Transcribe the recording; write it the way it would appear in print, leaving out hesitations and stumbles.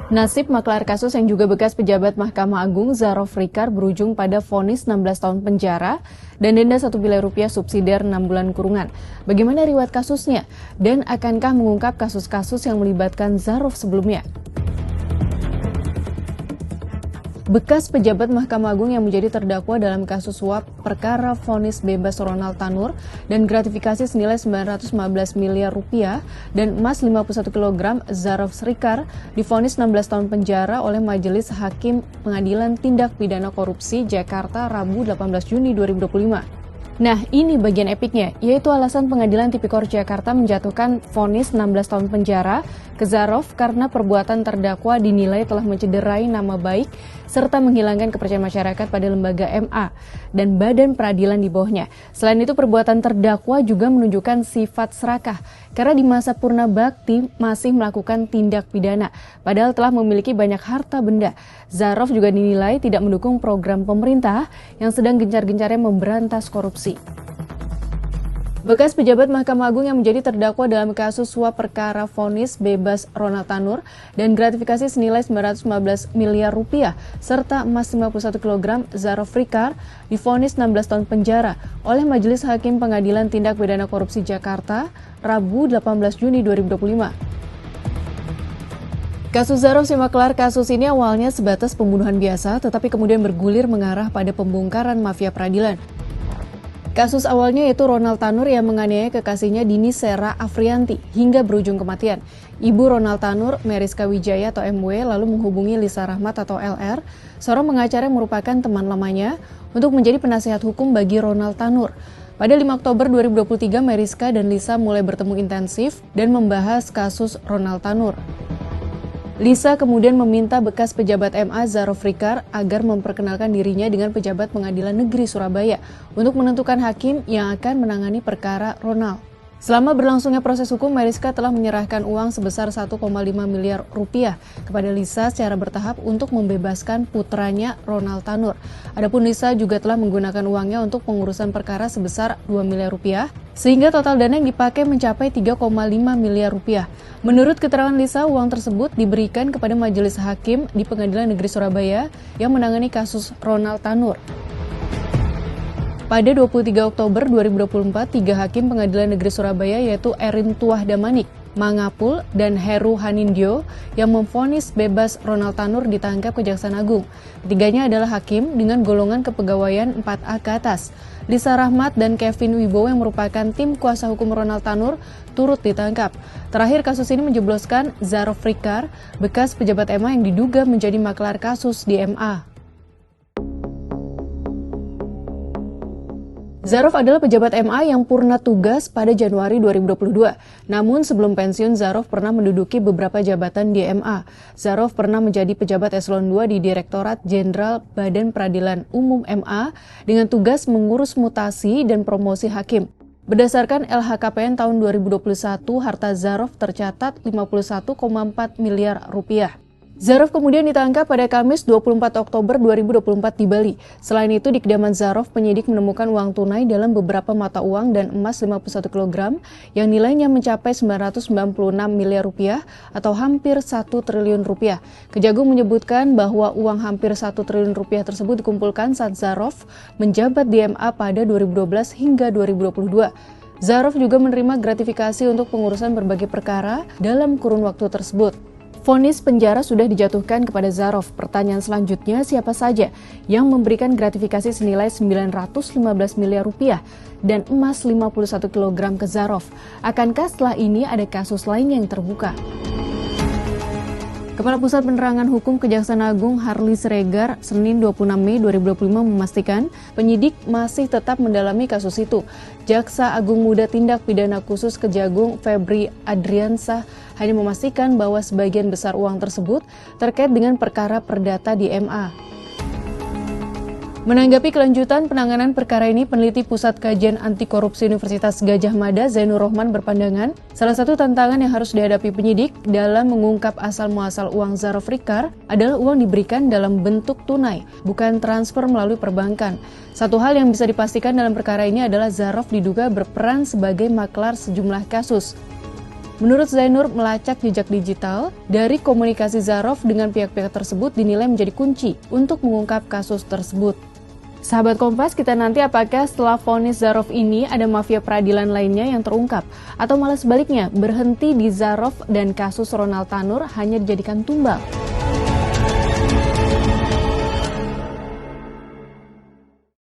Nasib maklar kasus yang juga bekas pejabat Mahkamah Agung Zarof Rikar berujung pada vonis 16 tahun penjara dan denda Rp1 miliar subsidiar 6 bulan kurungan. Bagaimana riwayat kasusnya? Dan akankah mengungkap kasus-kasus yang melibatkan Zarof sebelumnya? Bekas pejabat Mahkamah Agung yang menjadi terdakwa dalam kasus suap perkara vonis bebas Ronald Tanur dan gratifikasi senilai Rp915 miliar dan emas 51 kg Zarof Rikar divonis 16 tahun penjara oleh Majelis Hakim Pengadilan Tindak Pidana Korupsi Jakarta Rabu 18 Juni 2025. Nah, ini bagian epiknya, yaitu alasan Pengadilan Tipikor Jakarta menjatuhkan vonis 16 tahun penjara ke Zarof karena perbuatan terdakwa dinilai telah mencederai nama baik serta menghilangkan kepercayaan masyarakat pada lembaga MA dan badan peradilan di bawahnya. Selain itu, perbuatan terdakwa juga menunjukkan sifat serakah karena di masa purna bakti masih melakukan tindak pidana, padahal telah memiliki banyak harta benda. Zarof juga dinilai tidak mendukung program pemerintah yang sedang gencar-gencarnya memberantas korupsi. Bekas pejabat Mahkamah Agung yang menjadi terdakwa dalam kasus suap perkara vonis bebas Ronald Tanur dan gratifikasi senilai Rp915 miliar serta emas 51 kg Zarof Rikar divonis 16 tahun penjara oleh Majelis Hakim Pengadilan Tindak Pidana Korupsi Jakarta Rabu 18 Juni 2025. Kasus Zarof simaklar kasus ini awalnya sebatas pembunuhan biasa tetapi kemudian bergulir mengarah pada pembongkaran mafia peradilan. Kasus awalnya yaitu Ronald Tanur yang menganiaya kekasihnya Dini Sera Afrianti hingga berujung kematian. Ibu Ronald Tanur, Meriska Wijaya atau MW, lalu menghubungi Lisa Rahmat atau LR, seorang pengacara yang merupakan teman lamanya, untuk menjadi penasihat hukum bagi Ronald Tanur. Pada 5 Oktober 2023, Meriska dan Lisa mulai bertemu intensif dan membahas kasus Ronald Tanur. Lisa kemudian meminta bekas pejabat MA Zarof Rikar agar memperkenalkan dirinya dengan pejabat Pengadilan Negeri Surabaya untuk menentukan hakim yang akan menangani perkara Ronald. Selama berlangsungnya proses hukum, Meriska telah menyerahkan uang sebesar Rp1,5 miliar kepada Lisa secara bertahap untuk membebaskan putranya Ronald Tanur. Adapun Lisa juga telah menggunakan uangnya untuk pengurusan perkara sebesar Rp2 miliar, sehingga total dana yang dipakai mencapai Rp3,5 miliar. Menurut keterangan Lisa, uang tersebut diberikan kepada Majelis Hakim di Pengadilan Negeri Surabaya yang menangani kasus Ronald Tanur. Pada 23 Oktober 2024, 3 hakim Pengadilan Negeri Surabaya yaitu Erin Tuah Damanik, Mangapul, dan Heru Hanindyo yang memvonis bebas Ronald Tanur ditangkap Kejaksaan Agung. Ketiganya adalah hakim dengan golongan kepegawaian 4A ke atas. Lisa Rahmat dan Kevin Wibowo yang merupakan tim kuasa hukum Ronald Tanur turut ditangkap. Terakhir, kasus ini menjebloskan Zarof Rikar, bekas pejabat MA yang diduga menjadi maklar kasus di MA. Zarof adalah pejabat MA yang purna tugas pada Januari 2022. Namun sebelum pensiun, Zarof pernah menduduki beberapa jabatan di MA. Zarof pernah menjadi pejabat eselon 2 di Direktorat Jenderal Badan Peradilan Umum MA dengan tugas mengurus mutasi dan promosi hakim. Berdasarkan LHKPN tahun 2021, harta Zarof tercatat Rp51,4 miliar. Zarof kemudian ditangkap pada Kamis 24 Oktober 2024 di Bali. Selain itu, di kediaman Zarof, penyidik menemukan uang tunai dalam beberapa mata uang dan emas 51 kg yang nilainya mencapai Rp996 miliar atau hampir Rp1 triliun. Kejagung menyebutkan bahwa uang hampir Rp1 triliun tersebut dikumpulkan saat Zarof menjabat di MA pada 2012 hingga 2022. Zarof juga menerima gratifikasi untuk pengurusan berbagai perkara dalam kurun waktu tersebut. Vonis penjara sudah dijatuhkan kepada Zarof. Pertanyaan selanjutnya, siapa saja yang memberikan gratifikasi senilai Rp915 miliar dan emas 51 kg ke Zarof? Akankah setelah ini ada kasus lain yang terbuka? Kepala Pusat Penerangan Hukum Kejaksaan Agung Harly Siregar, Senin 26 Mei 2025 memastikan penyidik masih tetap mendalami kasus itu. Jaksa Agung Muda Tindak Pidana Khusus Kejagung Febri Adriansah hanya memastikan bahwa sebagian besar uang tersebut terkait dengan perkara perdata di MA. Menanggapi kelanjutan penanganan perkara ini, peneliti Pusat Kajian Anti Korupsi Universitas Gadjah Mada, Zainur Rohman berpandangan, salah satu tantangan yang harus dihadapi penyidik dalam mengungkap asal-muasal uang Zarof Rikar adalah uang diberikan dalam bentuk tunai, bukan transfer melalui perbankan. Satu hal yang bisa dipastikan dalam perkara ini adalah Zarof diduga berperan sebagai maklar sejumlah kasus. Menurut Zainur, melacak jejak digital dari komunikasi Zarov dengan pihak-pihak tersebut dinilai menjadi kunci untuk mengungkap kasus tersebut. Sahabat Kompas, kita nanti apakah setelah vonis Zarov ini ada mafia peradilan lainnya yang terungkap? Atau malah sebaliknya, berhenti di Zarov dan kasus Ronald Tanur hanya dijadikan tumbal?